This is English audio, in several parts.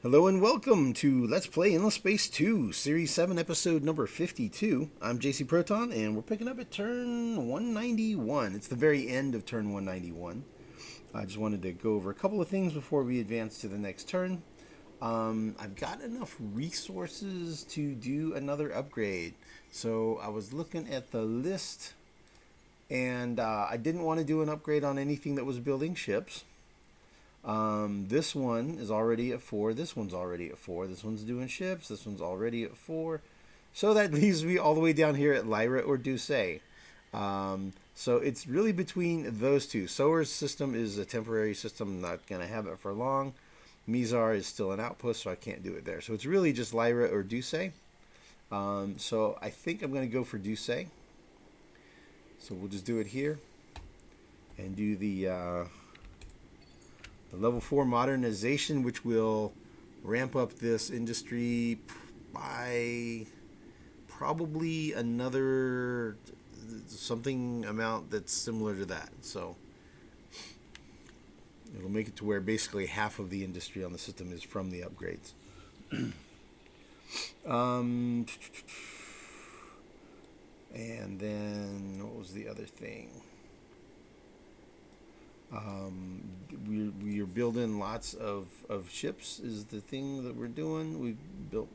Hello and welcome to Let's Play Endless Space 2, Series 7, Episode number 52. I'm JC Proton, and we're picking up at turn 191. It's the very end of turn 191. I just wanted to go over a couple of things before we advance to the next turn. I've got enough resources to do another upgrade. So I was looking at the list, and I didn't want to do an upgrade on anything that was building ships. This one is already at 4. This one's already at 4. This one's doing ships. This one's already at 4. So that leaves me all the way down here at Lyra or Dusay. So it's really between those two. Sowers' system is a temporary system. I'm not going to have it for long. Mizar is still an outpost, so I can't do it there. So it's really just Lyra or Dusay. So I think I'm going to go for Dusay. So we'll just do it here. And do the level 4 modernization, which will ramp up this industry by probably another something amount that's similar to that. So it'll make it to where basically half of the industry on the system is from the upgrades. And then what was the other thing? We are building lots of ships is the thing that we're doing. We've built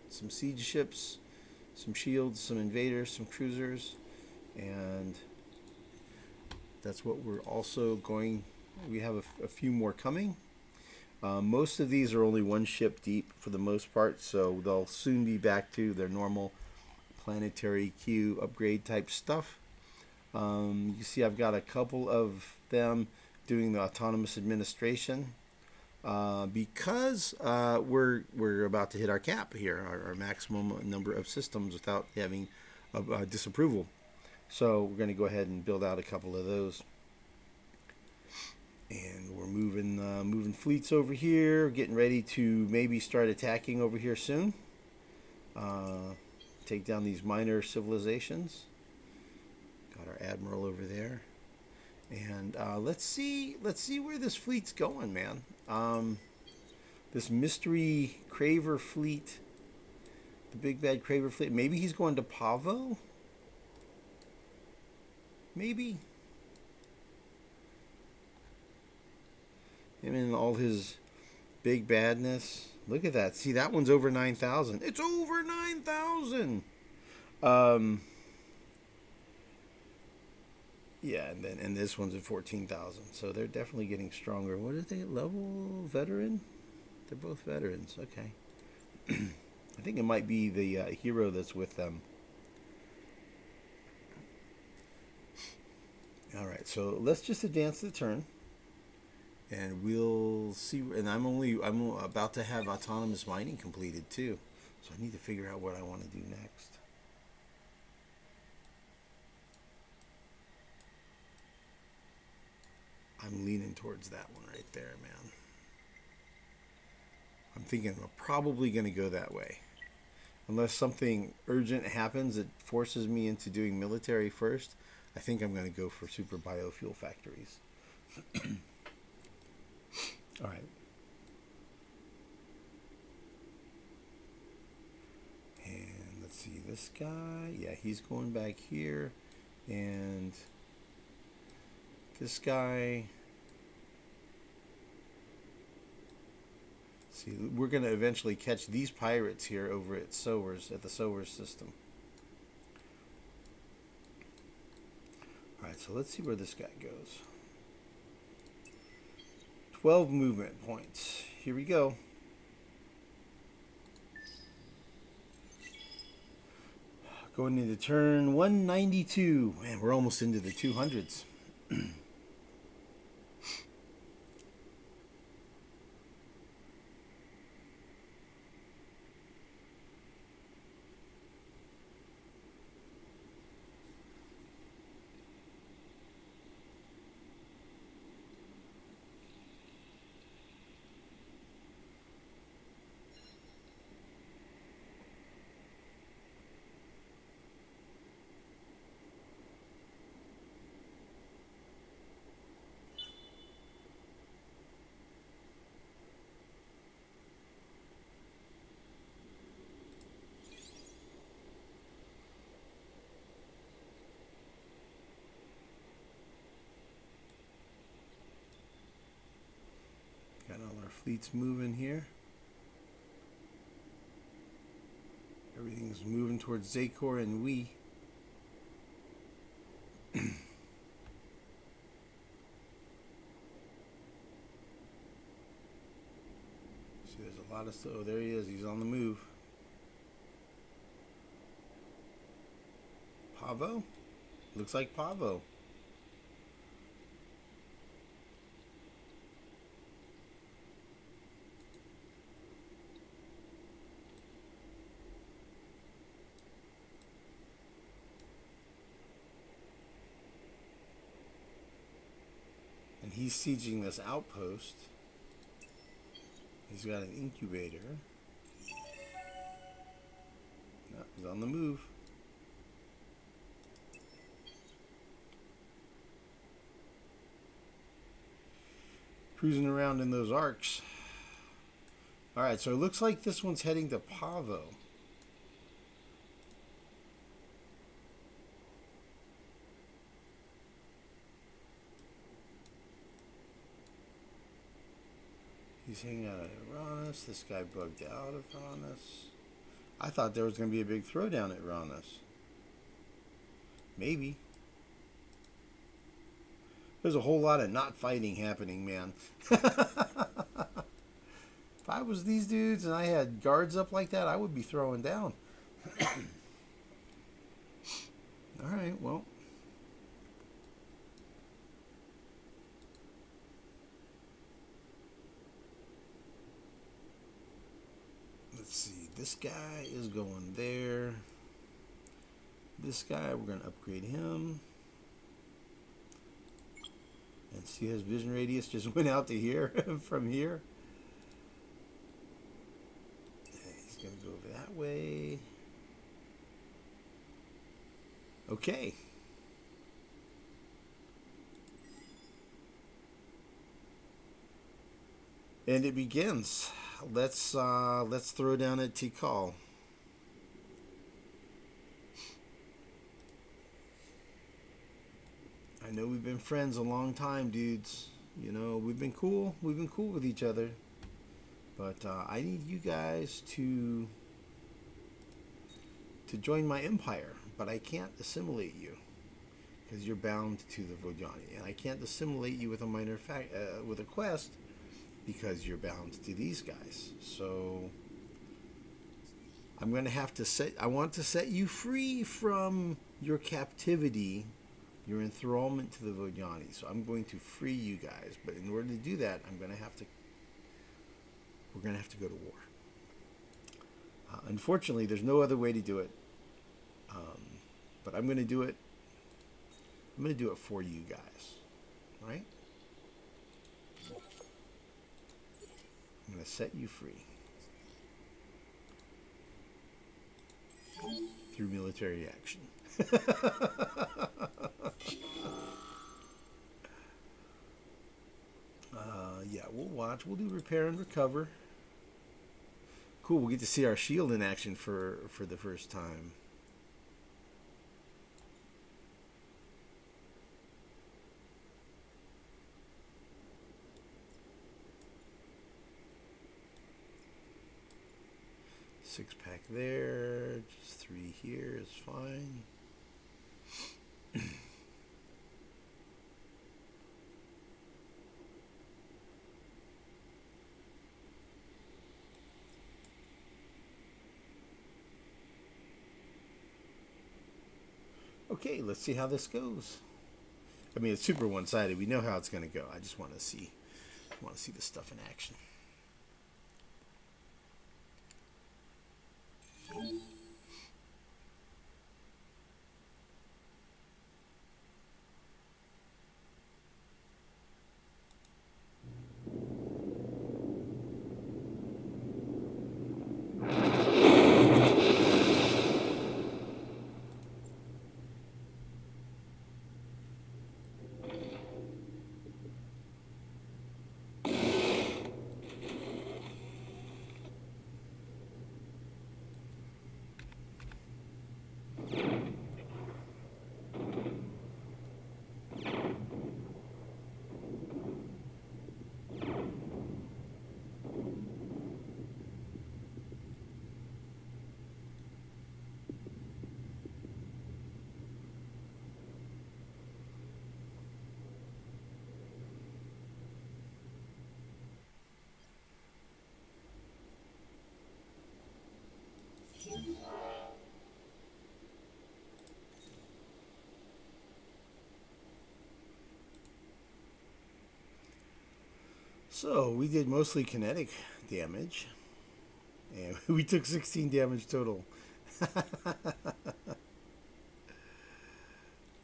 some siege ships, some shields, some invaders, some cruisers, and that's what we're also going. We have a few more coming. Most of these are only one ship deep for the most part, so they'll soon be back to their normal planetary queue upgrade type stuff. You see I've got a couple of them doing the autonomous administration because we're about to hit our cap here, our maximum number of systems without having a disapproval. So we're going to go ahead and build out a couple of those. And we're moving fleets over here, getting ready to maybe start attacking over here soon. Take down these minor civilizations. Got our admiral over there, and let's see where this fleet's going, man. This mystery Craver fleet, the big bad Craver fleet. Maybe he's going to Pavo. Maybe him and all his big badness. Look at that. See, that one's over 9,000. It's over 9,000. Yeah, and this one's at 14,000. So they're definitely getting stronger. What is they level? Veteran? They're both veterans. Okay. I think it might be the hero that's with them. All right, so let's just advance the turn, and we'll see. And I'm about to have autonomous mining completed too, so I need to figure out what I want to do next. I'm leaning towards that one right there, man. I'm thinking I'm probably going to go that way. Unless something urgent happens that forces me into doing military first, I think I'm going to go for super biofuel factories. All right. And let's see, this guy. Yeah, he's going back here. And this guy. See, we're going to eventually catch these pirates here over at Sowers, at the Sowers system. Alright, so let's see where this guy goes. 12 movement points. Here we go. Going into turn 192. Man, we're almost into the 200s. fleet's moving here. Everything's moving towards Zakor and we. See, there's a lot of stuff. Oh, there he is. He's on the move. Pavo? Looks like Pavo. And he's sieging this outpost. He's got an incubator. No, he's on the move. Cruising around in those arcs. Alright, so it looks like this one's heading to Pavo. He's hanging out at Uranus. This guy bugged out of Uranus. I thought there was going to be a big throwdown at Uranus. Maybe. There's a whole lot of not fighting happening, man. If I was these dudes and I had guards up like that, I would be throwing down. Alright, well. Let's see. This guy is going there. This guy, we're going to upgrade him. And see his vision radius just went out to here from here. He's going to go over that way. Okay. And it begins. Let's throw down at Tekal. I know we've been friends a long time, dudes. You know, we've been cool. We've been cool with each other. But I need you guys to join my empire. But I can't assimilate you because you're bound to the Vodyani, and I can't assimilate you with a minor with a quest because you're bound to these guys. So I'm going to have to I want to set you free from your captivity, your enthrallment to the Vodyani. So I'm going to free you guys. But in order to do that, we're going to have to go to war. Unfortunately, there's no other way to do it. But I'm going to do it. I'm going to do it for you guys. Right? I'm going to set you free. Through military action. Yeah, we'll watch. We'll do repair and recover. Cool, we'll get to see our shield in action for the first time. Six pack there, just 3 here is fine. Okay, let's see how this goes. I mean, it's super one-sided. We know how it's going to go. I just want to see the stuff in action. So we did mostly kinetic damage, and we took 16 damage total.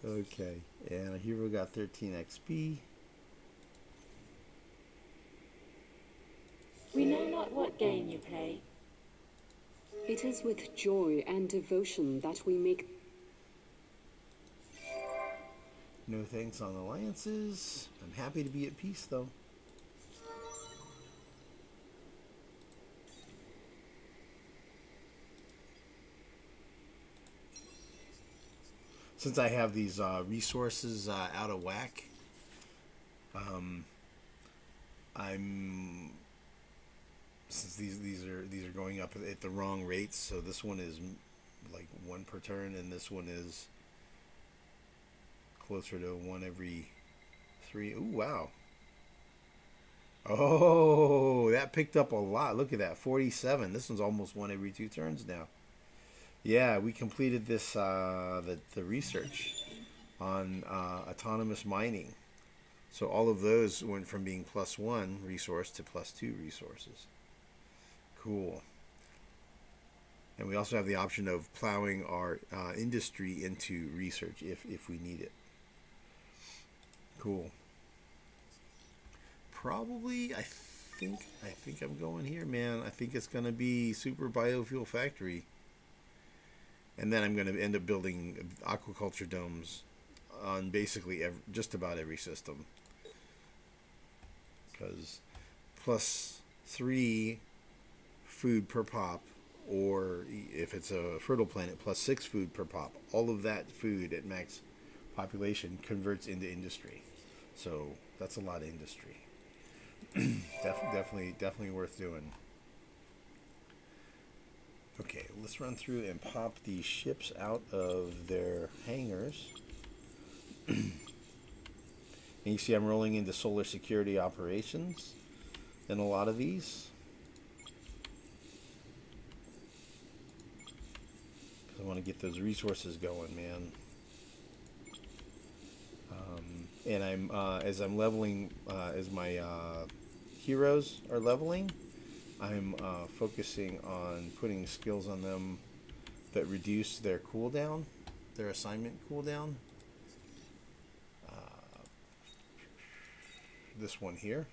Okay, and our hero got 13 XP. We know not what game you play. It is with joy and devotion that we make... No thanks on alliances. I'm happy to be at peace, though. Since I have these resources out of whack, I'm since these are going up at the wrong rates. So this one is like 1 per turn, and this one is closer to 1 every 3. Ooh, wow! Oh, that picked up a lot. Look at that, 47. This one's almost 1 every 2 turns now. Yeah, we completed this the research on autonomous mining. So all of those went from being +1 resource to +2 resources. Cool. And we also have the option of plowing our industry into research if we need it. Cool. Probably, I think I'm going here, man. I think it's gonna be Super Biofuel Factory. And then I'm going to end up building aquaculture domes on basically just about every system. Because +3 food per pop, or if it's a fertile planet, +6 food per pop. All of that food at max population converts into industry. So that's a lot of industry. Definitely worth doing. Okay, let's run through and pop these ships out of their hangars. And you see I'm rolling into solar security operations in a lot of these. Because I want to get those resources going, man. And I'm as I'm leveling, as my heroes are leveling, I'm focusing on putting skills on them that reduce their cooldown, their assignment cooldown. This one here,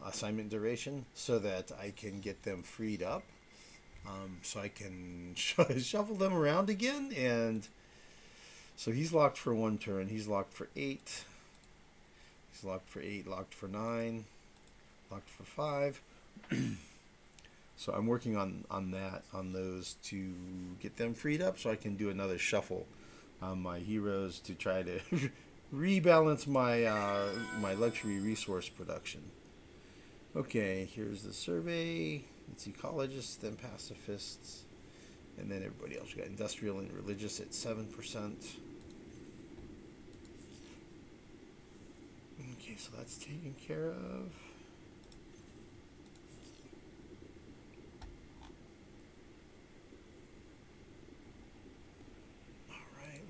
assignment duration, so that I can get them freed up, so I can shuffle them around again. And so he's locked for 1 turn. He's locked for 8. He's locked for 8. Locked for 9. Locked for 5. So I'm working on those to get them freed up, so I can do another shuffle on my heroes to try to rebalance my my luxury resource production. Okay, here's the survey. It's ecologists, then pacifists, and then everybody else. We got industrial and religious at 7%. Okay, so that's taken care of.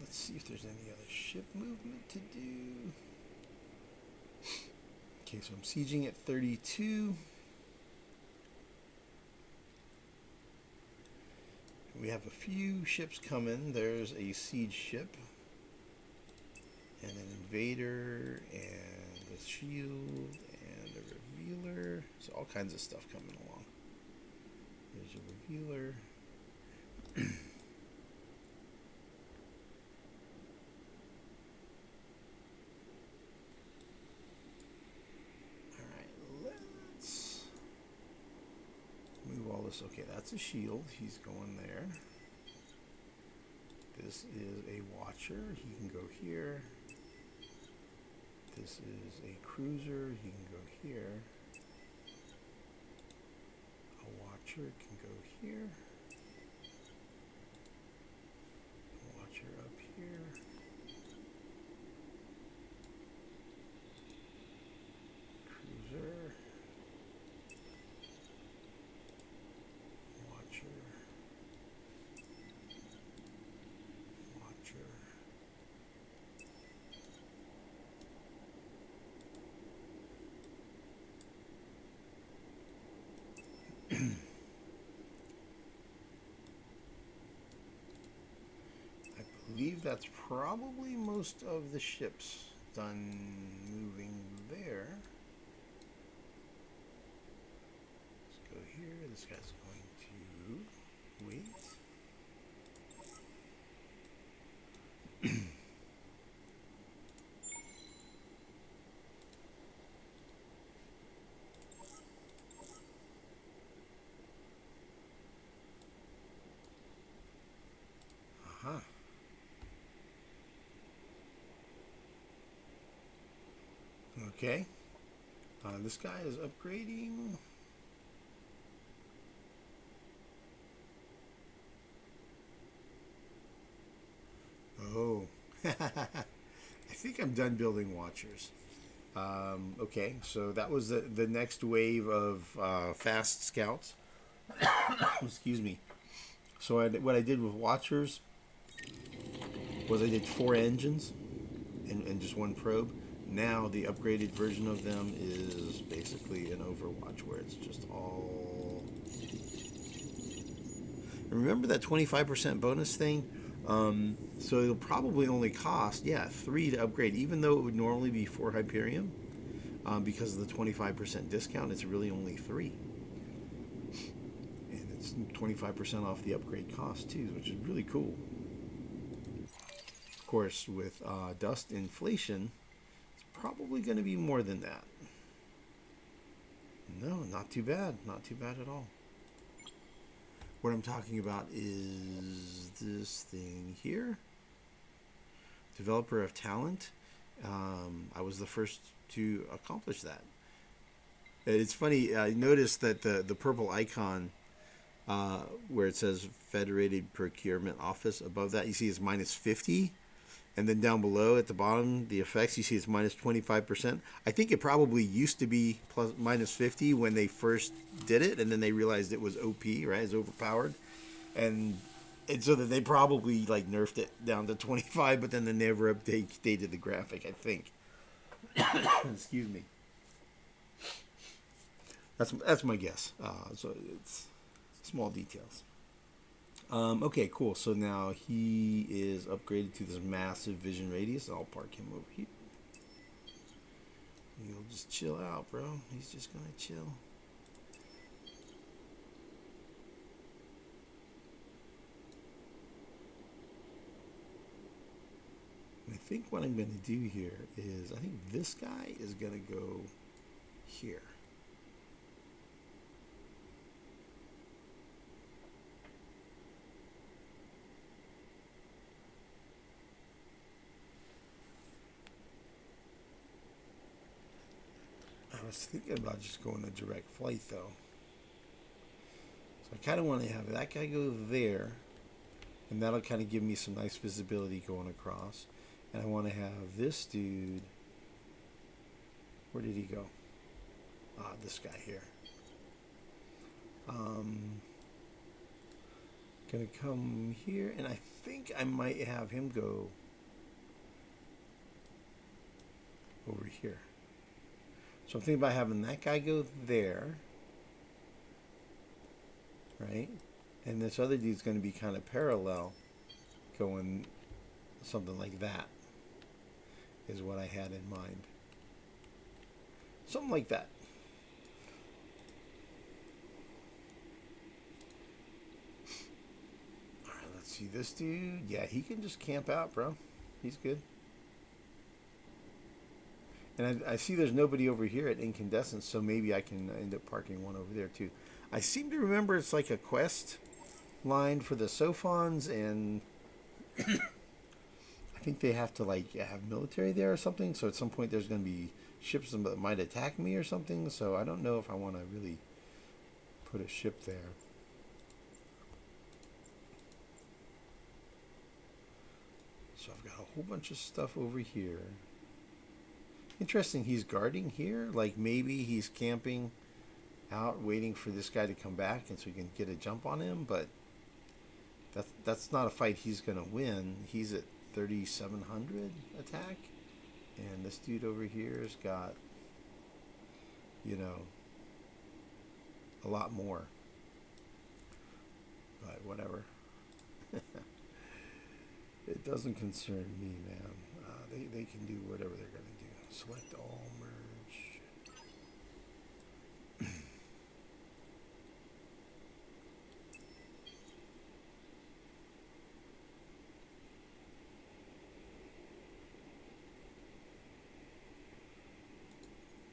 Let's see if there's any other ship movement to do. Okay, so I'm sieging at 32. We have a few ships coming. There's a siege ship, and an invader, and a shield, and a revealer. So all kinds of stuff coming along. There's a revealer. Okay, that's a shield. He's going there. This is a watcher. He can go here. This is a cruiser. He can go here. A watcher can go here. A watcher up here. Cruiser. believe that's probably most of the ships done moving there. Let's go here. This guy's going to wait. Aha. Okay. This guy is upgrading. Oh. I think I'm done building Watchers. Okay, so that was the next wave of fast scouts. Excuse me. So what I did with Watchers was I did 4 engines and just 1 probe. Now the upgraded version of them is basically an Overwatch where it's just all... Remember that 25% bonus thing? So it'll probably only cost, 3 to upgrade, even though it would normally be 4 Hyperion. Because of the 25% discount, it's really only 3. And it's 25% off the upgrade cost too, which is really cool. Of course, with dust inflation, it's probably going to be more than that. No, not too bad. Not too bad at all. What I'm talking about is this thing here. Developer of talent. I was the first to accomplish that. It's funny, I noticed that the purple icon where it says Federated Procurement Office, above that you see it's -50. And then down below at the bottom, the effects, you see it's -25%. I think it probably used to be -50 when they first did it, and then they realized it was OP, right? It's overpowered. And so that they probably like nerfed it down to 25, but then they never updated the graphic, I think. Excuse me. That's my guess. So it's small details. Okay, cool. So now he is upgraded to this massive vision radius. I'll park him over here. He'll just chill out, bro. He's just gonna chill. And I think what I'm gonna do here is, I think this guy is gonna go here. I was thinking about just going a direct flight though. So I kind of want to have that guy go there, and that'll kind of give me some nice visibility going across. And I want to have this dude, where did he go? This guy here. Gonna come here, and I think I might have him go over here. So I'm thinking about having that guy go there, right? And this other dude's going to be kind of parallel, going something like that, is what I had in mind. Something like that. All right, let's see this dude. Yeah, he can just camp out, bro. He's good. And I see there's nobody over here at Incandescence, so maybe I can end up parking one over there too. I seem to remember it's like a quest line for the Sophons, and I think they have to like have military there or something. So at some point there's going to be ships that might attack me or something. So I don't know if I want to really put a ship there. So I've got a whole bunch of stuff over here. Interesting, he's guarding here. Like maybe he's camping out waiting for this guy to come back and so he can get a jump on him, but that's not a fight he's gonna win. He's at 3,700 attack, and this dude over here's got, you know, a lot more. But whatever. It Doesn't concern me, man. They can do whatever they're going to do. Select all, merge.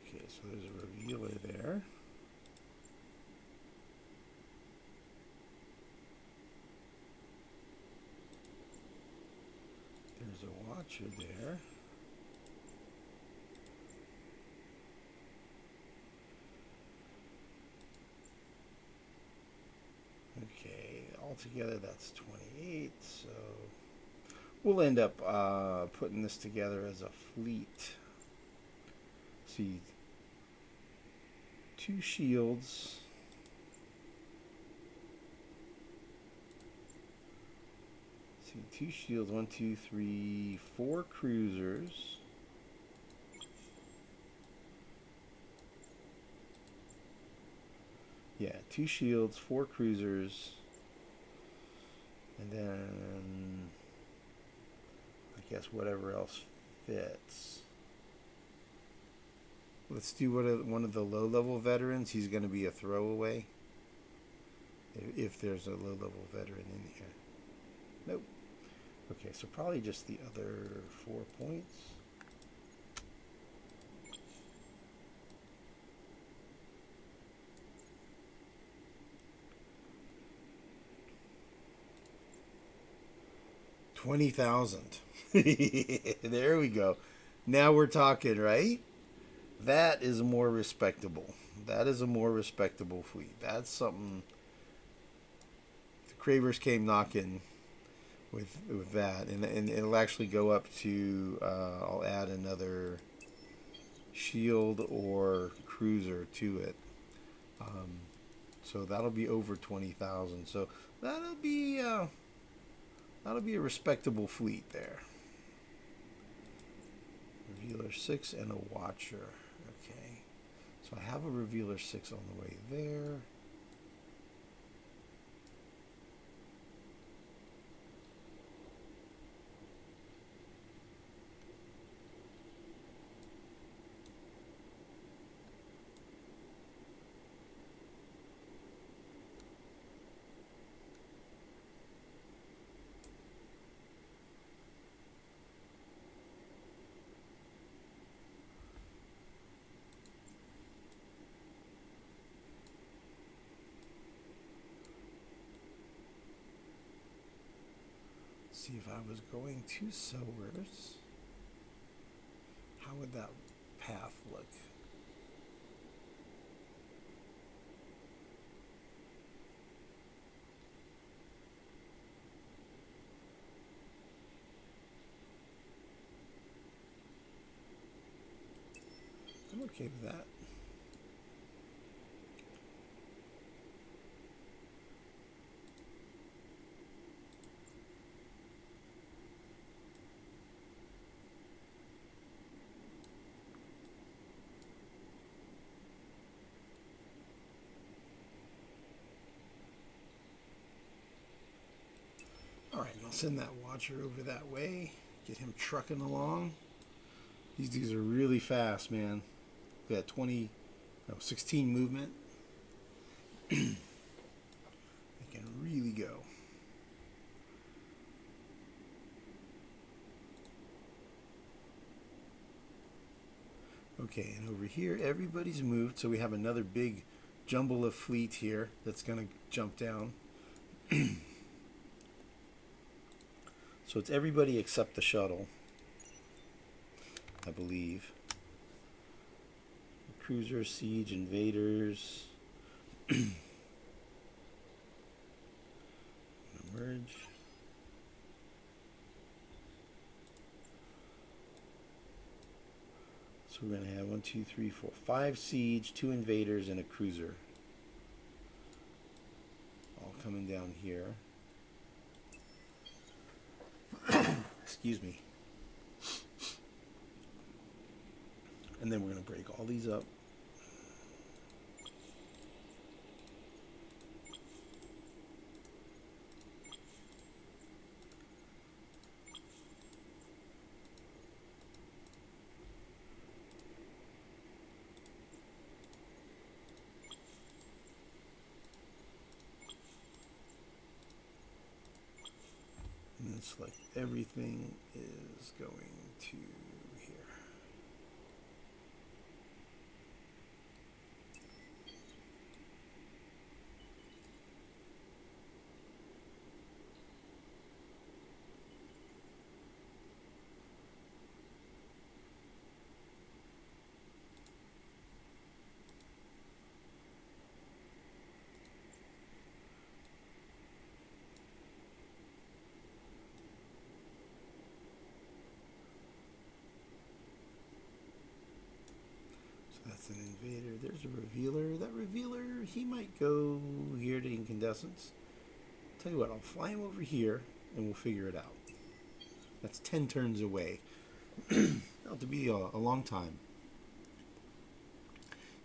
Okay, so there's a revealer there. There's a watcher there. Okay, altogether that's 28, so we'll end up putting this together as a fleet. See, 2 shields. See, 2 shields, 1, 2, 3, 4 cruisers. Yeah, 2 shields, 4 cruisers, and then I guess whatever else fits. Let's do one of the low-level veterans. He's going to be a throwaway if there's a low-level veteran in here. Nope. Okay, so probably just the other 4 points. $20,000. There we go. Now we're talking, right? That is more respectable. That is a more respectable fleet. That's something. The Cravers came knocking with that, and it'll actually go up to. I'll add another shield or cruiser to it. So that'll be over 20,000. So that'll be a respectable fleet there. Revealer 6 and a watcher. Okay. So I have a Revealer 6 on the way there. See if I was going to Sowers, how would that path look? I'm okay with that. Alright, I'll send that watcher over that way. Get him trucking along. These dudes are really fast, man. We got 16 movement. They can really go. Okay, and over here, everybody's moved. So we have another big jumble of fleet here that's going to jump down. So it's everybody except the shuttle, I believe. Cruiser, siege, invaders. Merge. So we're going to have 1, 2, 3, 4, 5 siege, 2 invaders, and a cruiser. All coming down here. Excuse me. And then we're going to break all these up. then select everything is going to here. That's an invader. There's a revealer. That revealer, he might go here to incandescence. Tell you what, I'll fly him over here and we'll figure it out. That's 10 turns away. That'll be a long time.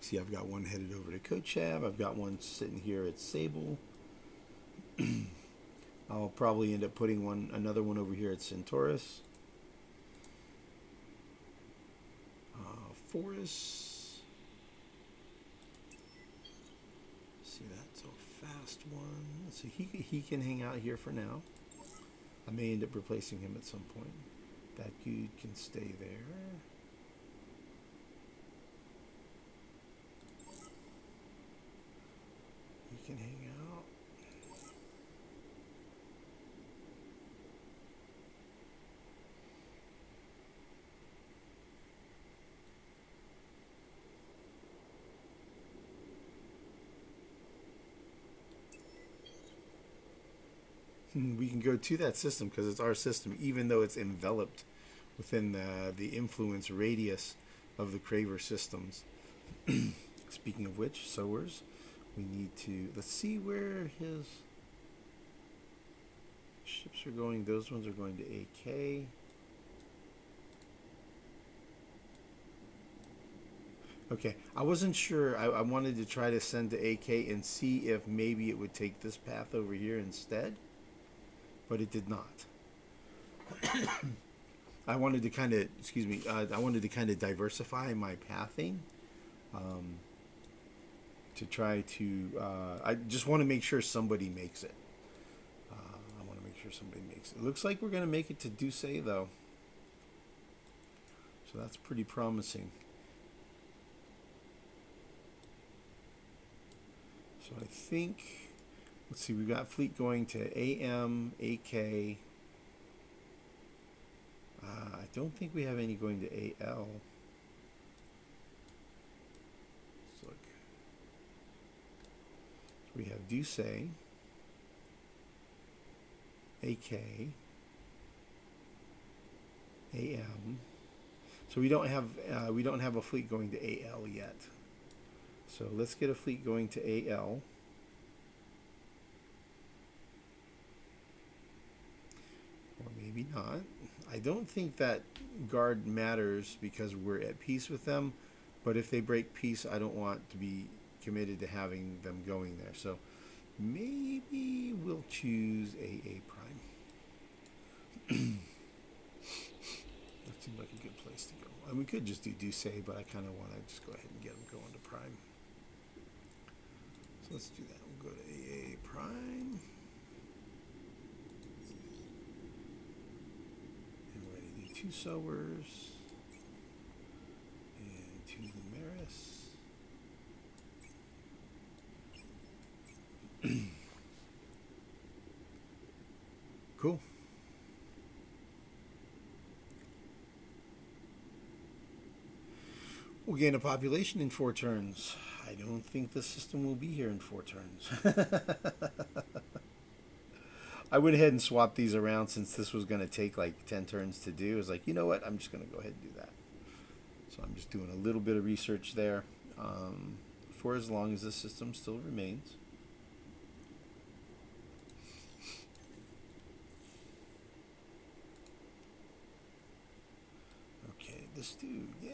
See, I've got one headed over to Kochav. I've got one sitting here at Sable. I'll probably end up putting another one over here at Centaurus. Forest. See, that's a fast one. So he can hang out here for now. I may end up replacing him at some point. That dude can stay there. He can hang out. We can go to that system because it's our system, even though it's enveloped within the influence radius of the Craver systems. Speaking of which, Sowers, we need to, let's see where his ships are going. Those ones are going to AK. Okay, I wasn't sure. I wanted to try to send to AK and see if maybe it would take this path over here instead. But it did not. I wanted to kind of, I wanted to kind of diversify my pathing to try to, I just want to make sure somebody makes it. I want to make sure somebody makes it. It looks like we're going to make it to Dusay, though. So that's pretty promising. So I think... Let's see, we've got fleet going to AM, AK. I don't think we have any going to AL. Let's look. So we have Dusay, AK, AM. So we don't have a fleet going to AL yet. So let's get a fleet going to AL. Or maybe not. I don't think that guard matters because we're at peace with them. But if they break peace, I don't want to be committed to having them going there. So maybe we'll choose AA Prime. That seems like a good place to go. And we could just do Dusay, but I kind of want to just go ahead and get them going to Prime. So let's do that. We'll go to AA Prime. Two Sowers and two Lumeris. Cool. We'll gain a population in 4 turns. I don't think the system will be here in 4 turns. I went ahead and swapped these around since this was going to take like 10 turns to do. I was like, you know what? I'm just going to go ahead and do that. So I'm just doing a little bit of research there for as long as the system still remains. Okay, this dude, yeah.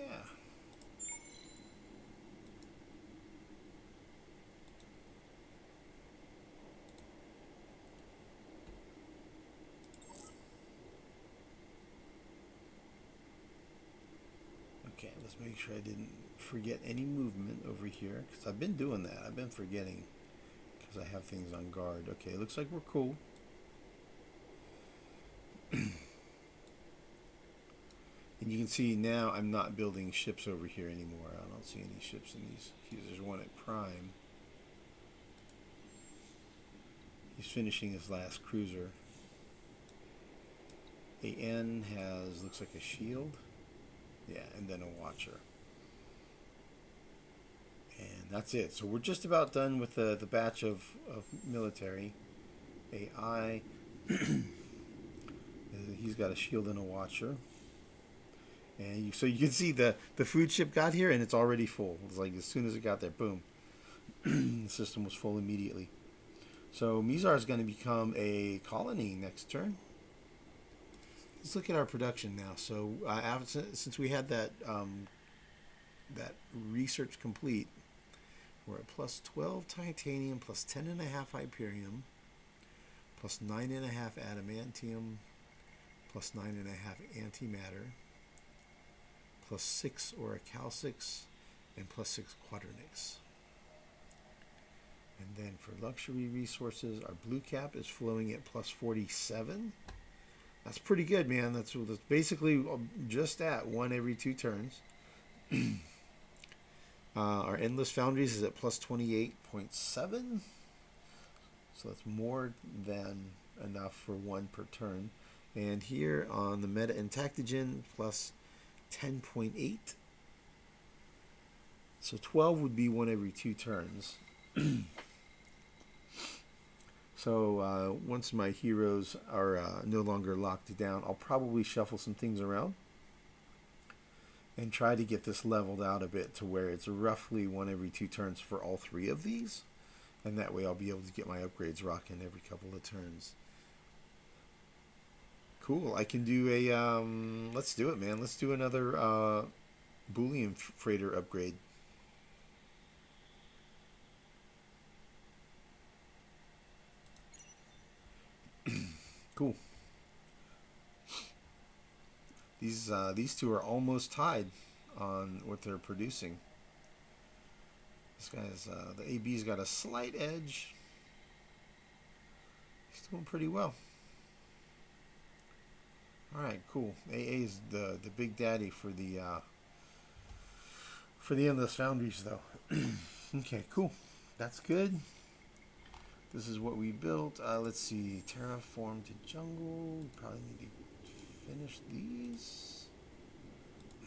Okay, let's make sure I didn't forget any movement over here, because I've been doing that. I've been forgetting because I have things on guard. Okay, looks like we're cool. And you can see now I'm not building ships over here anymore. I don't see any ships in these. There's one at Prime. He's finishing his last cruiser. AN has, looks like a shield. Yeah, and then a watcher. And that's it. So we're just about done with the batch of military. AI, he's got a shield and a watcher. And so you can see the food ship got here and it's already full. It's like as soon as it got there, boom. The system was full immediately. So Mizar is going to become a colony next turn. Let's look at our production now. So since we had that that research complete, we're at plus 12 titanium, plus 10.5 Hyperium, plus 9.5 adamantium, plus 9.5 antimatter, plus 6 orichalcics, and plus 6 quadronics. And then for luxury resources, our blue cap is flowing at plus 47. That's pretty good, man. That's basically just at 1 every 2 turns. Our endless foundries is at plus 28.7. So that's more than enough for 1 per turn. And here on the meta and tactigen, plus 10.8. So 12 would be 1 every 2 turns. So once my heroes are no longer locked down, I'll probably shuffle some things around and try to get this leveled out a bit to where it's roughly 1 every 2 turns for all 3 of these. And that way I'll be able to get my upgrades rocking every couple of turns. Cool. I can do a, let's do it, man. Let's do another Bullion Freighter upgrade. Cool. These two are almost tied on what they're producing. This guy's the AB's got a slight edge. He's doing pretty well. All right, cool. AA is the big daddy for the endless foundries, though. Okay, cool. That's good. This is what we built. Let's see. Terraform to jungle. Probably need to finish these.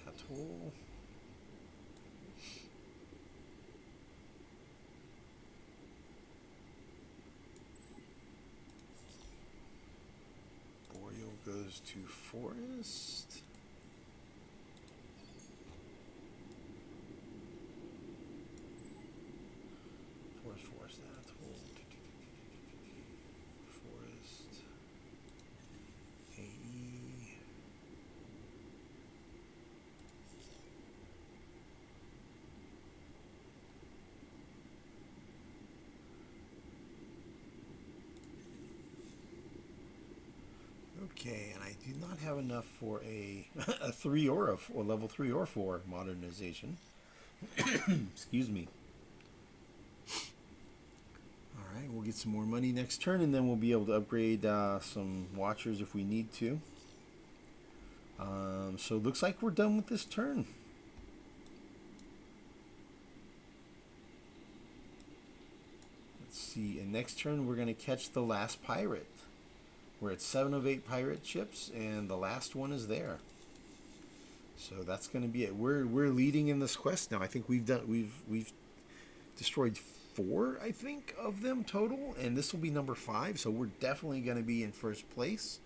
Atoll. Boreal goes to forest. Forest, atoll. Forest. AE. Okay, and I do not have enough for a 3 or a level 3 or 4 modernization. Excuse me. Alright, we'll get some more money next turn, and then we'll be able to upgrade some watchers if we need to. So it looks like we're done with this turn. Let's see, and next turn we're going to catch the last pirate. We're at 7 of 8 pirate ships, and the last one is there. So that's going to be it. We're leading in this quest now. I think we've destroyed 4, I think, of them total, and this will be number 5. So we're definitely going to be in first place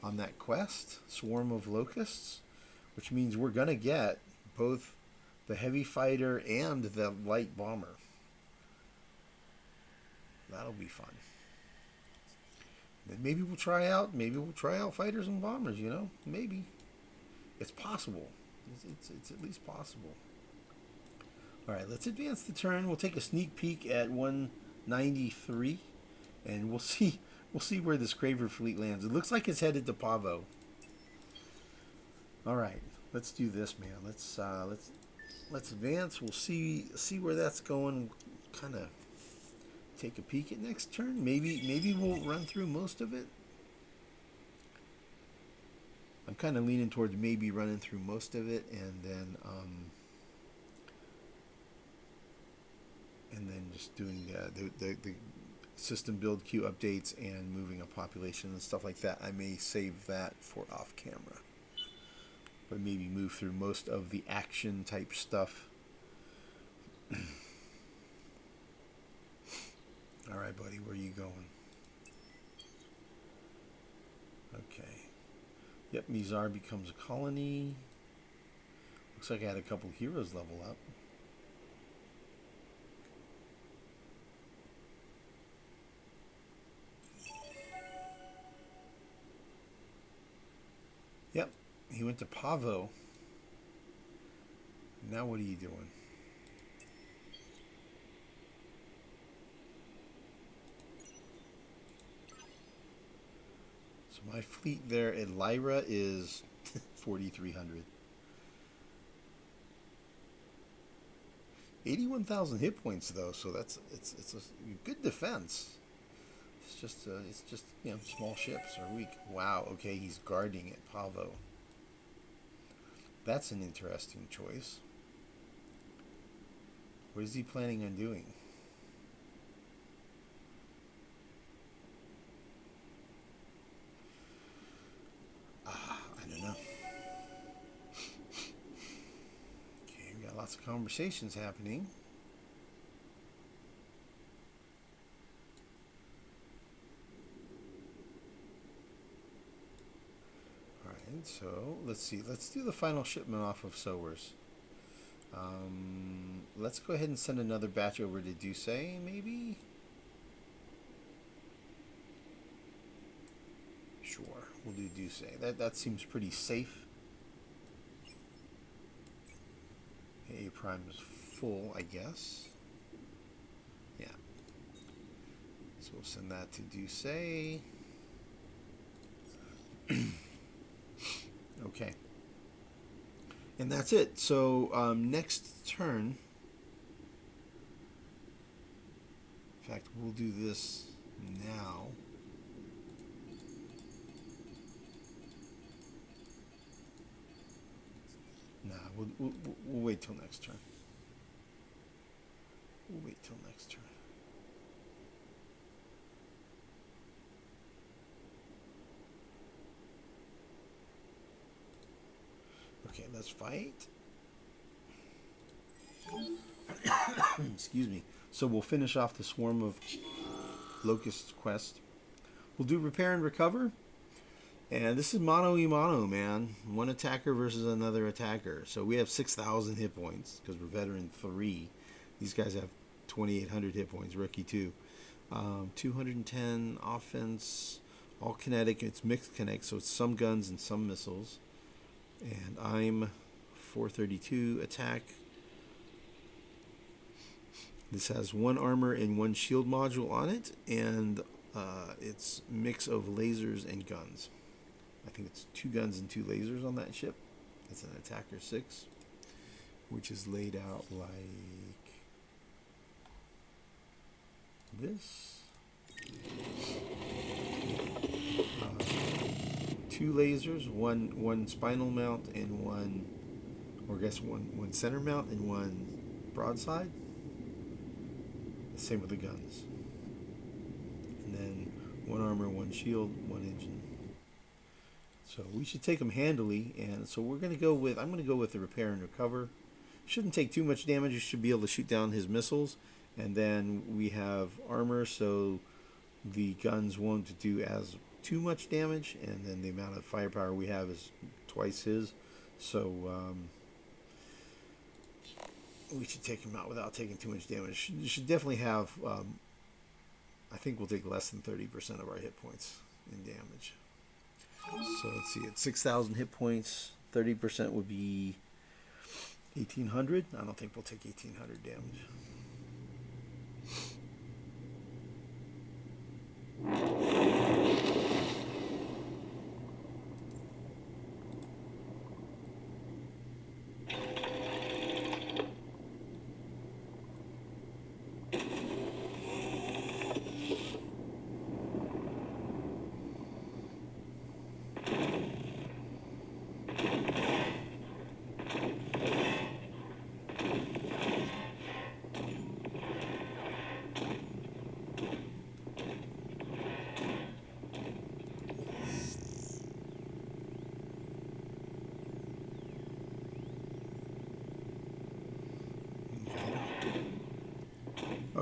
on that quest, Swarm of Locusts, which means we're going to get both the heavy fighter and the light bomber. That'll be fun. Maybe we'll try out fighters and bombers, you know? Maybe. It's possible. It's at least possible. Alright, let's advance the turn. We'll take a sneak peek at 193, and we'll see where this Craver fleet lands. It looks like it's headed to Pavo. Alright, let's do this, man. Let's advance. We'll see where that's going. Kind of take a peek at next turn. Maybe we'll run through most of it. I'm kind of leaning towards maybe running through most of it and then just doing the system build queue updates and moving a population and stuff like that. I may save that for off camera, but maybe move through most of the action type stuff. All right, buddy, where are you going? Okay. Yep, Mizar becomes a colony. Looks like I had a couple heroes level up. Yep, he went to Pavo. Now what are you doing? So my fleet there at Lyra is 4,300. 81,000 hit points though, so it's a good defense. It's just you know, small ships are weak. Wow. Okay, he's guarding at Pavo. That's an interesting choice. What is he planning on doing? I don't know. Okay, we got lots of conversations happening. Alright, so let's see. Let's do the final shipment off of Sowers. Let's go ahead and send another batch over to Dusay, maybe? Sure, we'll do Dusay. That seems pretty safe. A prime is full, I guess. Yeah. So we'll send that to Dusay. Okay. And that's it. So next turn, in fact, we'll do this now. Nah, we'll wait till next turn. We'll wait till next turn. Okay, let's fight. Excuse me. So we'll finish off the Swarm of Locusts quest. We'll do repair and recover. And this is mono e mono, man. One attacker versus another attacker. So we have 6,000 hit points because we're veteran 3. These guys have 2,800 hit points. Rookie 2. 210 offense. All kinetic. It's mixed kinetic, so it's some guns and some missiles. And I'm 432 attack. This has 1 armor and 1 shield module on it, and it's mix of lasers and guns. I think it's 2 guns and 2 lasers on that ship. That's an attacker 6, which is laid out like this. 2 lasers, one spinal mount and one center mount and 1 broadside. Same with the guns. And then 1 armor, 1 shield, 1 engine. So we should take them handily, and so I'm going to go with the repair and recover. Shouldn't take too much damage. You should be able to shoot down his missiles, and then we have armor, so the guns won't do as too much damage, and then the amount of firepower we have is twice his. So we should take him out without taking too much damage. You should definitely have. I think we'll take less than 30% of our hit points in damage. So let's see, at 6,000 hit points, 30% would be 1,800. I don't think we'll take 1,800 damage.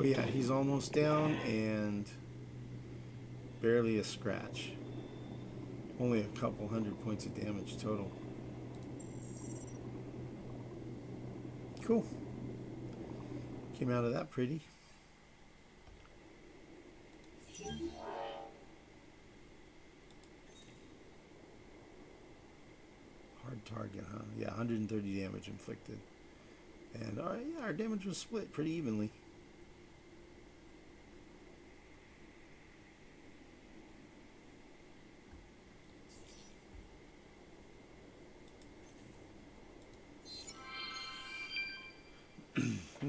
yeah, he's almost down and barely a scratch. Only a couple hundred points of damage total. Cool. Came out of that pretty. Hard target, huh? Yeah, 130 damage inflicted. And yeah, our damage was split pretty evenly.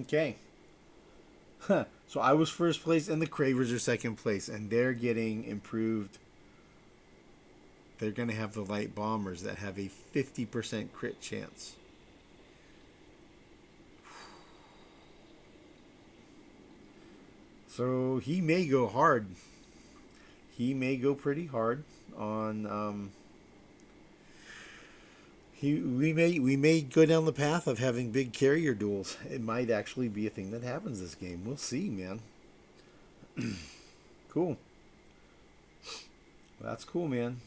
Okay. So I was first place and the Cravers are second place, and they're getting improved. They're going to have the light bombers that have a 50% crit chance. So he may go hard. He may go pretty hard on. We may go down the path of having big carrier duels. It might actually be a thing that happens this game. We'll see, man. Cool. That's cool, man.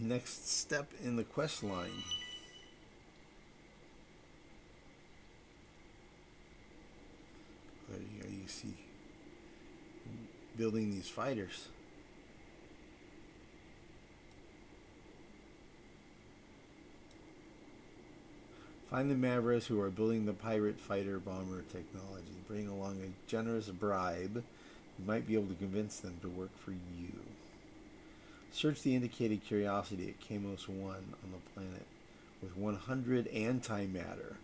Next step in the quest line. There you go. You see, building these fighters. Find the Mavras who are building the pirate fighter bomber technology. Bring along a generous bribe. You might be able to convince them to work for you. Search the indicated curiosity at Kamos 1 on the planet with 100 antimatter.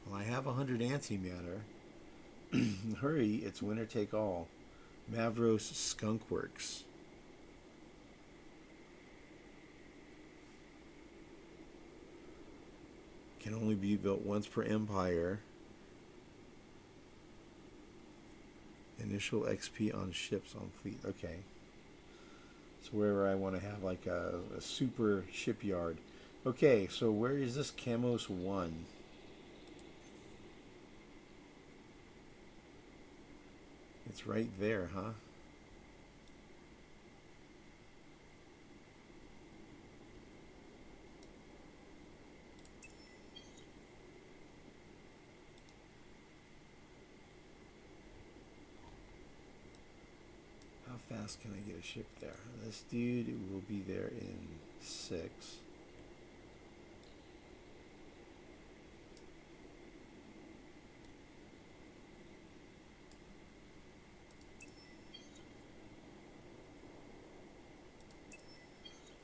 Well, I have 100 antimatter. Hurry, it's winner take all. Mavros Skunk Works. Can only be built once per empire. Initial XP on ships on fleet. Okay. So wherever I want to have like a super shipyard. Okay, so where is this Kamos 1? It's right there, huh? How fast can I get a ship there? This dude will be there in 6.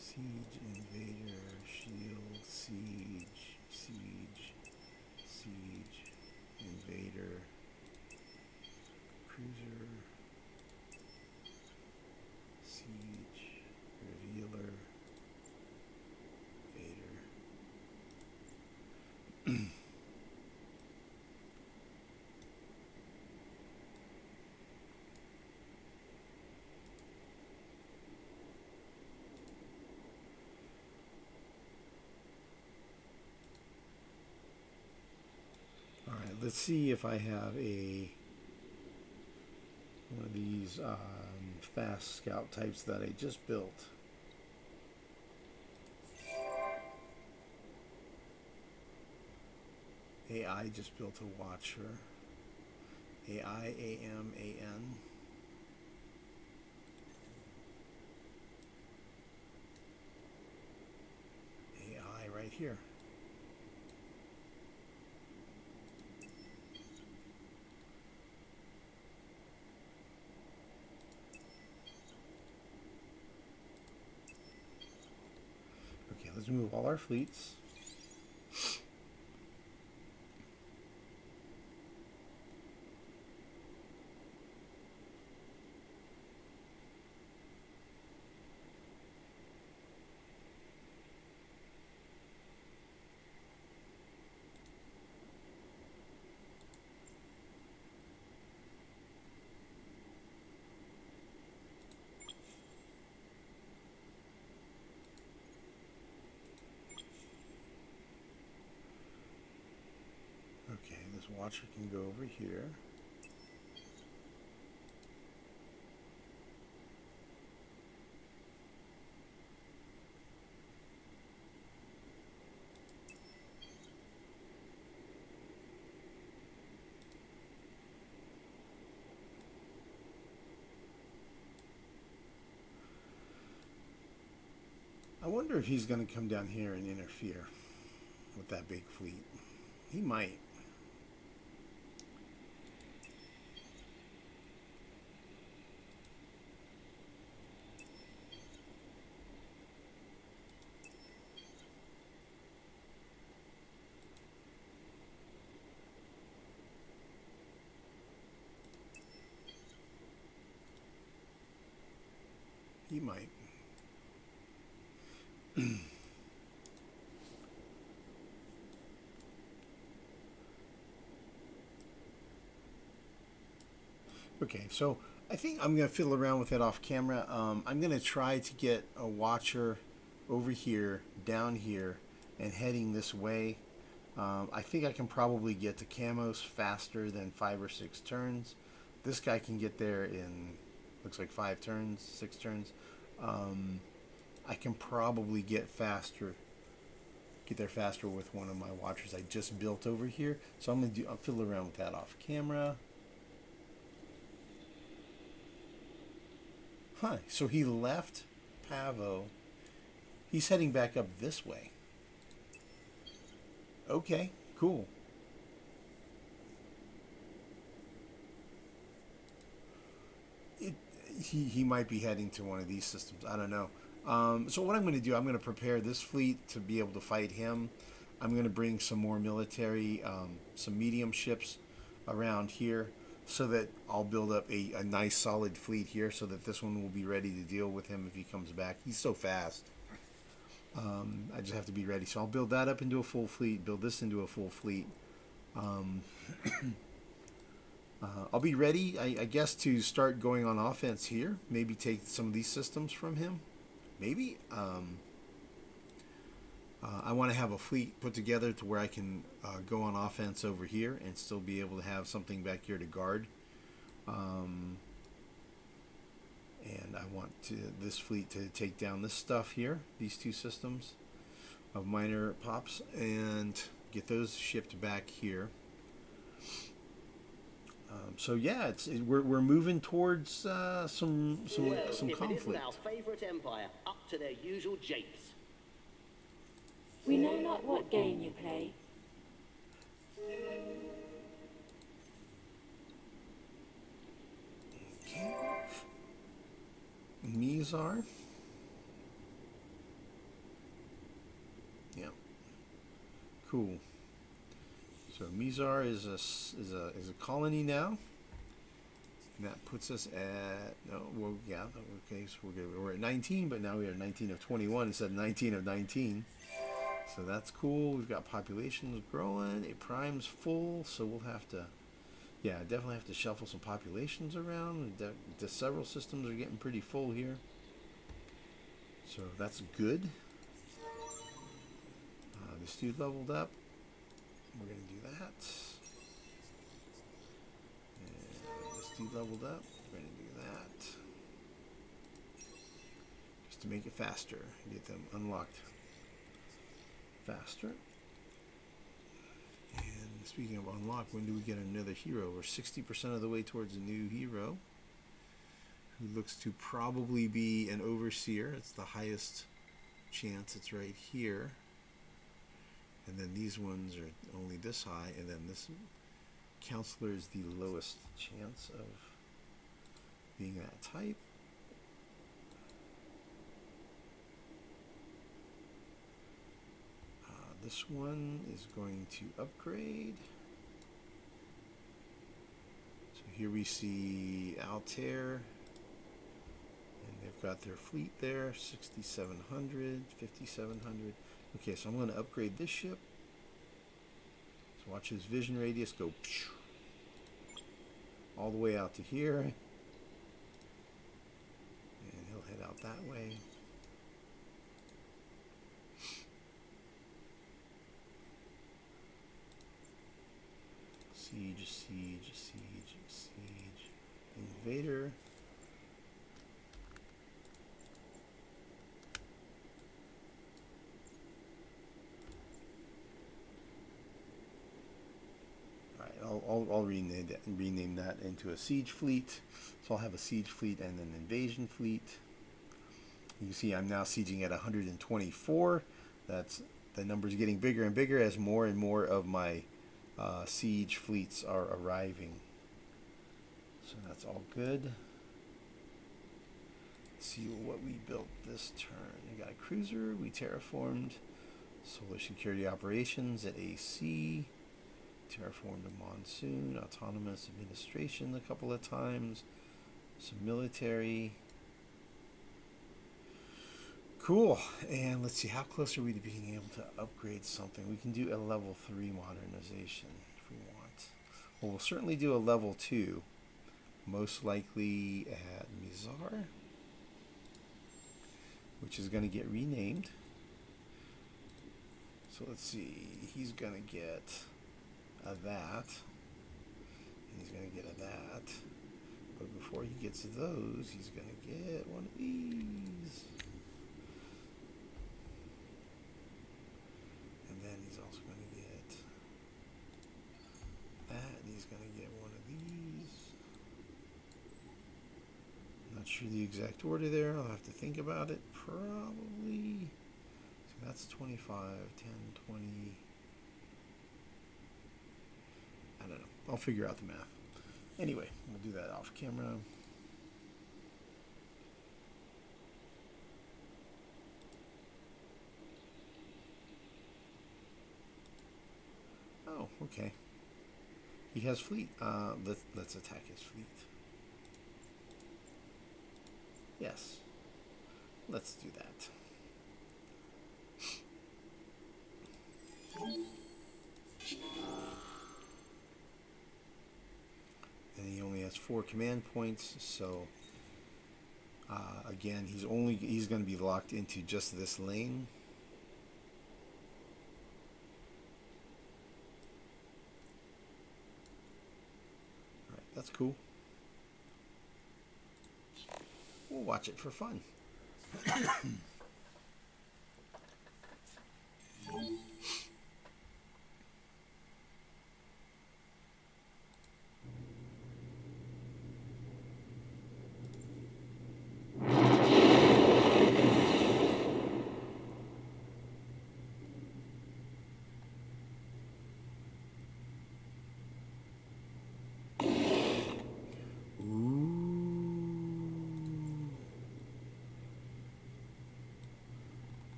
Siege, invader, shield, siege, siege, siege, invader, cruiser, siege, revealer, invader. Alright, let's see if I have one of these fast scout types that I just built. AI just built a watcher. AI, AM, AN. AI right here. Okay, let's move all our fleets. this watcher can go over here. I wonder if he's going to come down here and interfere with that big fleet. He might. He might. Okay, so I think I'm going to fiddle around with it off camera. I'm going to try to get a watcher over here, down here, and heading this way. I think I can probably get to Camos faster than 5 or 6 turns. This guy can get there in, looks like 5 turns, 6 turns. I can probably get there faster with one of my watchers I just built over here. So I'll fiddle around with that off camera. Huh, so he left Pavo. He's heading back up this way. Okay, cool. He might be heading to one of these systems. I don't know. So what I'm going to do, I'm going to prepare this fleet to be able to fight him. I'm going to bring some more military, some medium ships around here, so that I'll build up a nice solid fleet here, so that this one will be ready to deal with him if he comes back. He's so fast. I just have to be ready. So I'll build that up into a full fleet, build this into a full fleet. I'll be ready, I guess, to start going on offense here. Maybe take some of these systems from him. Maybe. I want to have a fleet put together to where I can go on offense over here and still be able to have something back here to guard. And I want this fleet to take down this stuff here, these 2 systems of minor pops, and get those shipped back here. So yeah, we're moving towards some conflict. It isn't our favourite empire, up to their usual japes. We know not what game you play. Okay. Mizar. Yep. Cool. So Mizar is a colony now. And that puts us at okay, so we're at 19, but now we are 19 of 21 instead of 19 of 19. So that's cool. We've got populations growing. A prime's full, so we'll have to, definitely have to shuffle some populations around. The several systems are getting pretty full here, so that's good. This dude leveled up. We're gonna do that. And this dude leveled up. We're gonna do that, just to make it faster, get them unlocked faster. And speaking of unlock, when do we get another hero? We're 60% of the way towards a new hero, who looks to probably be an overseer. It's the highest chance. It's right here. And then these ones are only this high, and then this counselor is the lowest chance of being that type. This one is going to upgrade. So here we see Altair, and they've got their fleet there, 6,700, 5,700. Okay, so I'm going to upgrade this ship. So watch his vision radius go all the way out to here, and he'll head out that way. Siege. Invader. I'll rename that into a siege fleet. So I'll have a siege fleet and an invasion fleet. You can see I'm now sieging at 124. That's the number's getting bigger and bigger as more and more of my siege fleets are arriving. So that's all good. Let's see what we built this turn. We got a cruiser. We terraformed Solar Security Operations at AC. Terraformed a monsoon, autonomous administration a couple of times, some military. Cool. And let's see, how close are we to being able to upgrade something? We can do a level 3 modernization if we want. Well, we'll certainly do a level 2, most likely at Mizar, which is going to get renamed. So let's see, he's going to get a that, and he's going to get a that, but before he gets those, he's going to get one of these, and then he's also going to get that, and he's going to get one of these. Not sure the exact order there. I'll have to think about it. Probably, so that's 25, 10, 20. I don't know. I'll figure out the math. Anyway, we'll do that off camera. Oh, okay. He has fleet. Let's attack his fleet. Yes. Let's do that. And he only has 4 command points, so again, he's going to be locked into just this lane. All right, that's cool. We'll watch it for fun.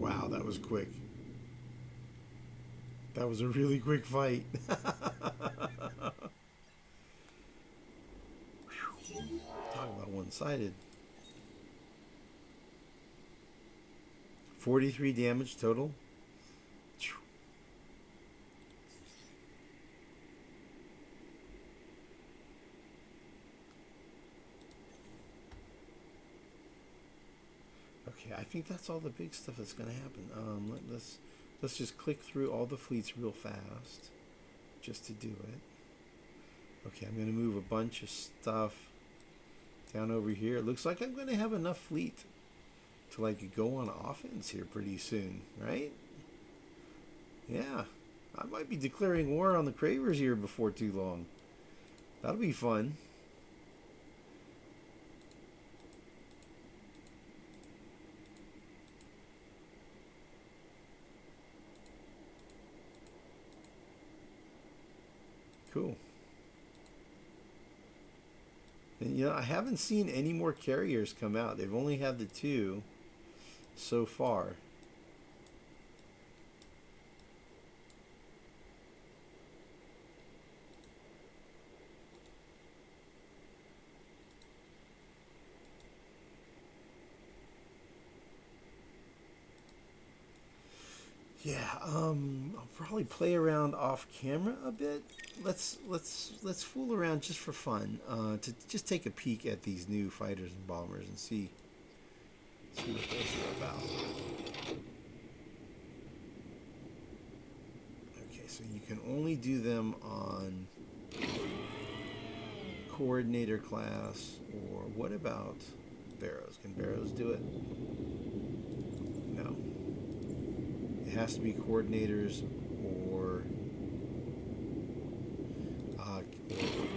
Wow, that was quick. That was a really quick fight. Talk about one-sided. 43 damage total. Okay, I think that's all the big stuff that's going to happen. Let's just click through all the fleets real fast, just to do it. Okay, I'm going to move a bunch of stuff down over here. It looks like I'm going to have enough fleet to like go on offense here pretty soon, right? Yeah, I might be declaring war on the Cravers here before too long. That'll be fun. Cool. And you know, I haven't seen any more carriers come out. They've only had the 2 so far. Yeah, I'll probably play around off camera a bit. Let's fool around just for fun. To just take a peek at these new fighters and bombers and see what those are about. Okay, so you can only do them on coordinator class, or what about Barrows? Can Barrows do it? No. It has to be coordinators or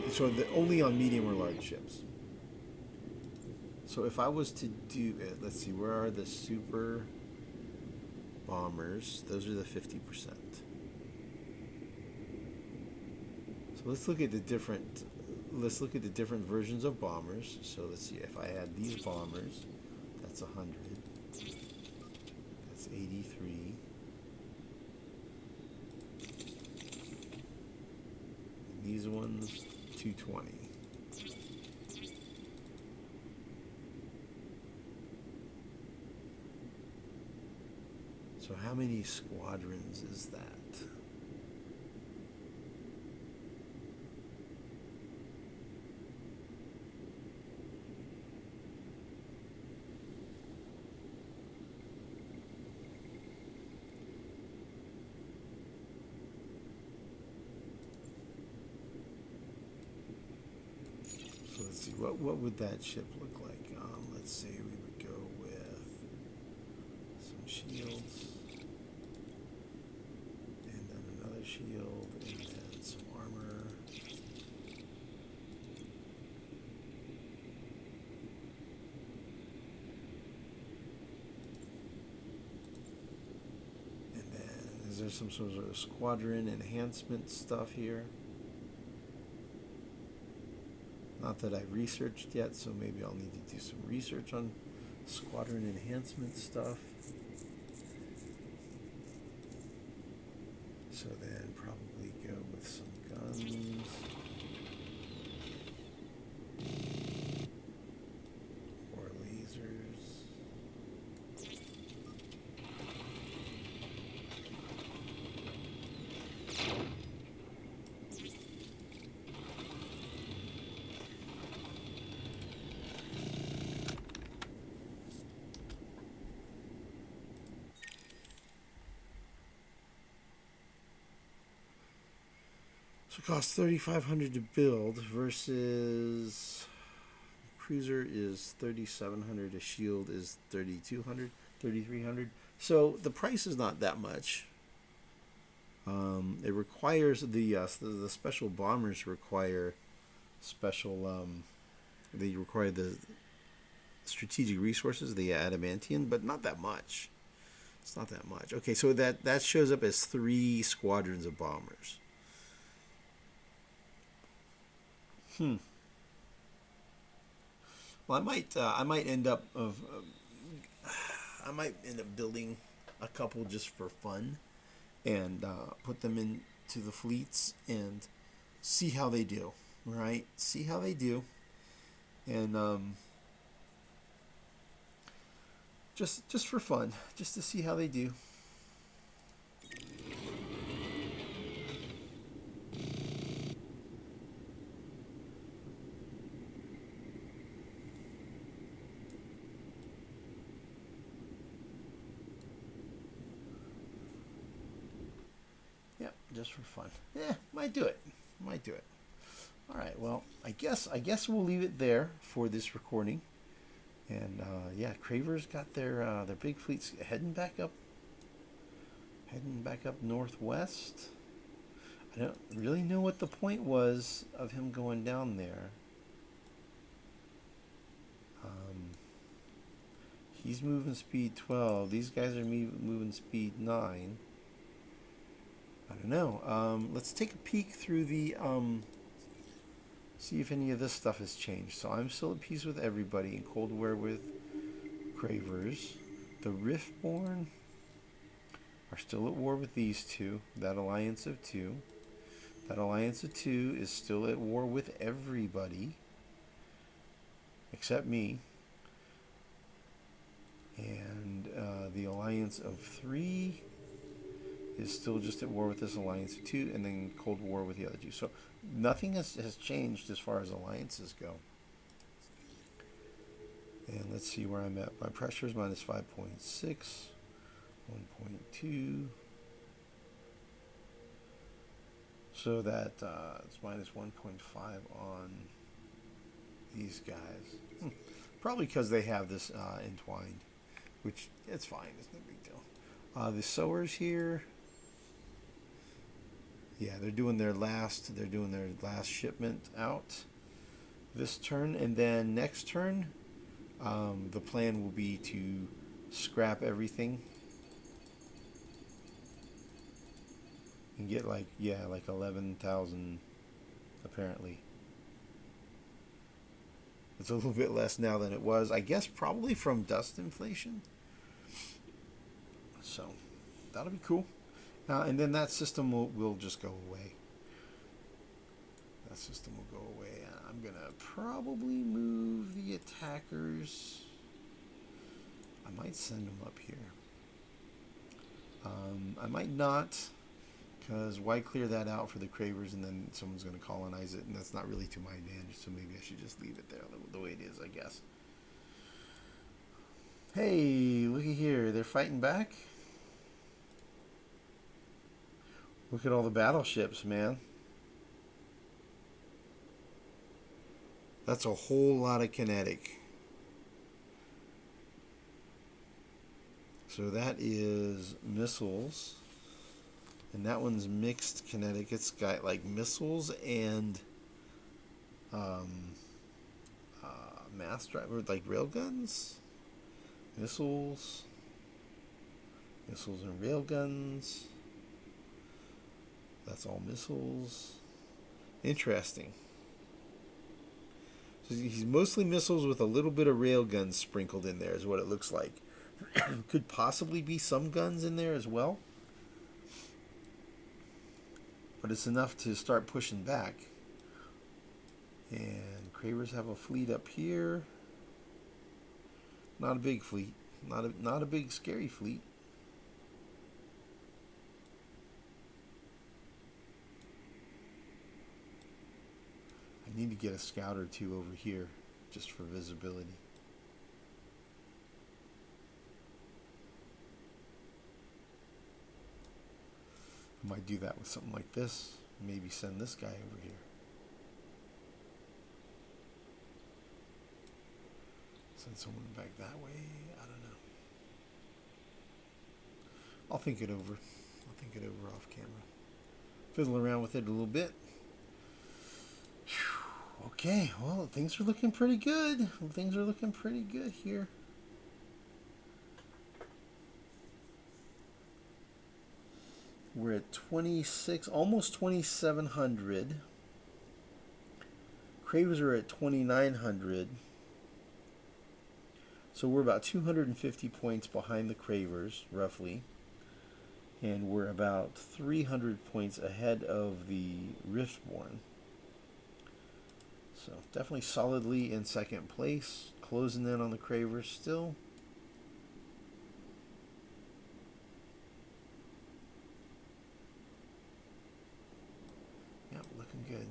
so only on medium or large ships. So if I was to do it, let's see, where are the super bombers? Those are the 50%. So let's look at the different versions of bombers. So let's see, if I had these bombers, that's 100. That's 83. These ones, 220. So how many squadrons is that? So let's see, what would that ship look like? Let's say we would go with some shields, and then another shield, and then some armor. And then, is there some sort of squadron enhancement stuff here? Not that I've researched yet, so maybe I'll need to do some research on squadron enhancement stuff. So then probably go with some guns. Or lasers. So it costs $3,500 to build versus cruiser is $3,700. A shield is $3,200, $3,300. So the price is not that much. It requires the special bombers require special. They require the strategic resources, the adamantium, but not that much. It's not that much. Okay, so that shows up as 3 squadrons of bombers. Well, I might end up building a couple just for fun, and put them into the fleets and see how they do. Right? See how they do, and just for fun, just to see how they do. Just for fun. Might do it. All right. Well, I guess we'll leave it there for this recording. And Cravers got their big fleets heading back up northwest. I don't really know what the point was of him going down there. He's moving speed 12. These guys are moving speed 9. I don't know. Let's take a peek through the, see if any of this stuff has changed. So I'm still at peace with everybody, in Cold War with Cravers. The Riftborn are still at war with these two. That alliance of 2. That alliance of 2 is still at war with everybody, except me. And the alliance of 3 is still just at war with this alliance too, and then Cold War with the other two. So nothing has changed as far as alliances go. And let's see where I'm at. My pressure is minus 5.6, 1.2. So that it's minus 1.5 on these guys. Probably because they have this entwined, which it's fine. It's no big deal. The Sowers here. Yeah, they're doing their last shipment out this turn, and then next turn, the plan will be to scrap everything and get like 11,000 apparently. It's a little bit less now than it was, I guess, probably from dust inflation. So that'll be cool. And then that system will just go away. That system will go away. I'm going to probably move the attackers. I might send them up here. I might not, because why clear that out for the Cravers and then someone's going to colonize it, and that's not really to my advantage, so maybe I should just leave it there the way it is, I guess. Hey, looky here. They're fighting back. Look at all the battleships, man. That's a whole lot of kinetic. So that is missiles. And that one's mixed kinetic. It's got like missiles and mass driver, like railguns. Missiles and railguns. That's all missiles. Interesting. So he's mostly missiles with a little bit of railguns sprinkled in there is what it looks like. Could possibly be some guns in there as well. But it's enough to start pushing back. And Cravers have a fleet up here. Not a big fleet. Not a big scary fleet. I need to get a scout or two over here just for visibility. I might do that with something like this. Maybe send this guy over here. Send someone back that way. I don't know. I'll think it over. I'll think it over off camera. Fiddle around with it a little bit. Whew. Okay, well, things are looking pretty good. Things are looking pretty good here. We're at 26, almost 2,700. Cravers are at 2,900. So we're about 250 points behind the Cravers, roughly. And we're about 300 points ahead of the Riftborn. So definitely solidly in second place. Closing in on the Cravers still. Yep, looking good.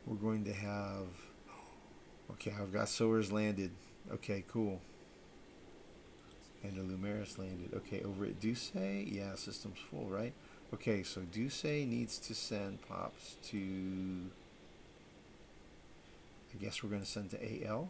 We're going to have... Okay, I've got Sowers landed. Okay, cool. And the Lumeris landed. Okay, over at Dusay, yeah, system's full, right? Okay, so Dusay needs to send pops to... I guess we're going to send to AL.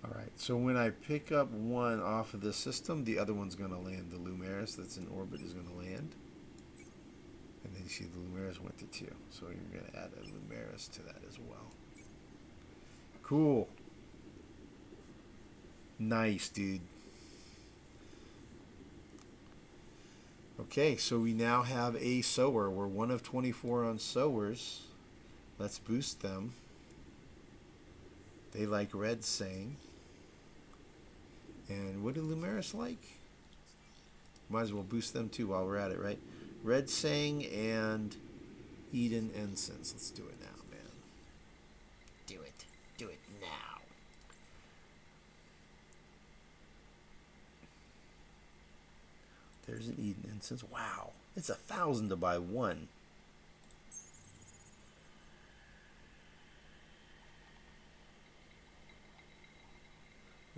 Alright, so when I pick up one off of the system, the other one's going to land. The Lumeris that's in orbit is going to land. And then you see the Lumeris went to 2. So you're going to add a Lumeris to that as well. Cool. Nice, dude. Okay, so we now have a Sower. We're 1 of 24 on Sowers. Let's boost them. They like red saying. And what do Lumeris like? Might as well boost them too while we're at it, right? Red Sang and Eden Incense. Let's do it now, man. Do it. Do it now. There's an Eden Incense. Wow. It's 1,000 to buy one.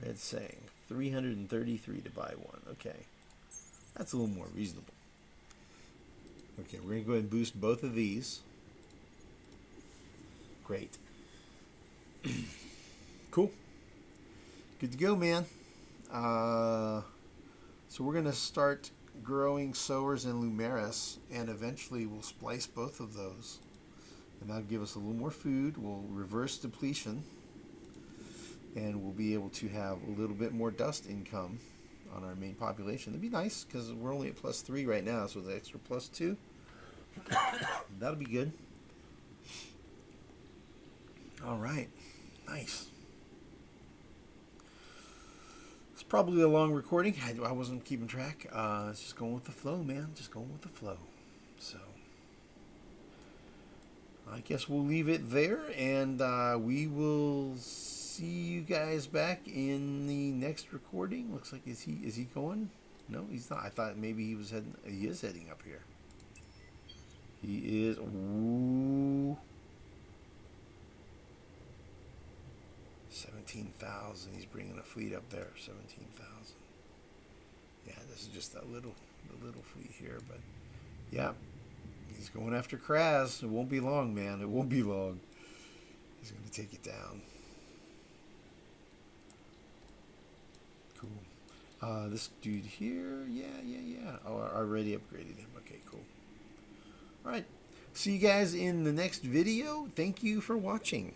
Red Sang. 333 to buy one. Okay. That's a little more reasonable. Okay, we're going to go ahead and boost both of these. Great. Cool. Good to go, man. So we're going to start growing Sowers and Lumeris, and eventually we'll splice both of those. And that'll give us a little more food. We'll reverse depletion. And we'll be able to have a little bit more dust income on our main population. That'd be nice, because we're only at +3 right now, so the extra +2. That'll be good. Alright. Nice. It's probably a long recording. I wasn't keeping track. It's just going with the flow, man. Just going with the flow. So I guess we'll leave it there, and we will see you guys back in the next recording. Looks like is he going? No, he's not. I thought maybe he was heading. He is heading up here. He is. Ooh. 17,000. He's bringing a fleet up there. 17,000. Yeah, this is just the little fleet here, but yeah, he's going after Kraz. It won't be long, man. It won't be long. He's going to take it down. Cool. This dude here, yeah. Oh, I already upgraded him. Okay, cool. All right. See you guys in the next video. Thank you for watching.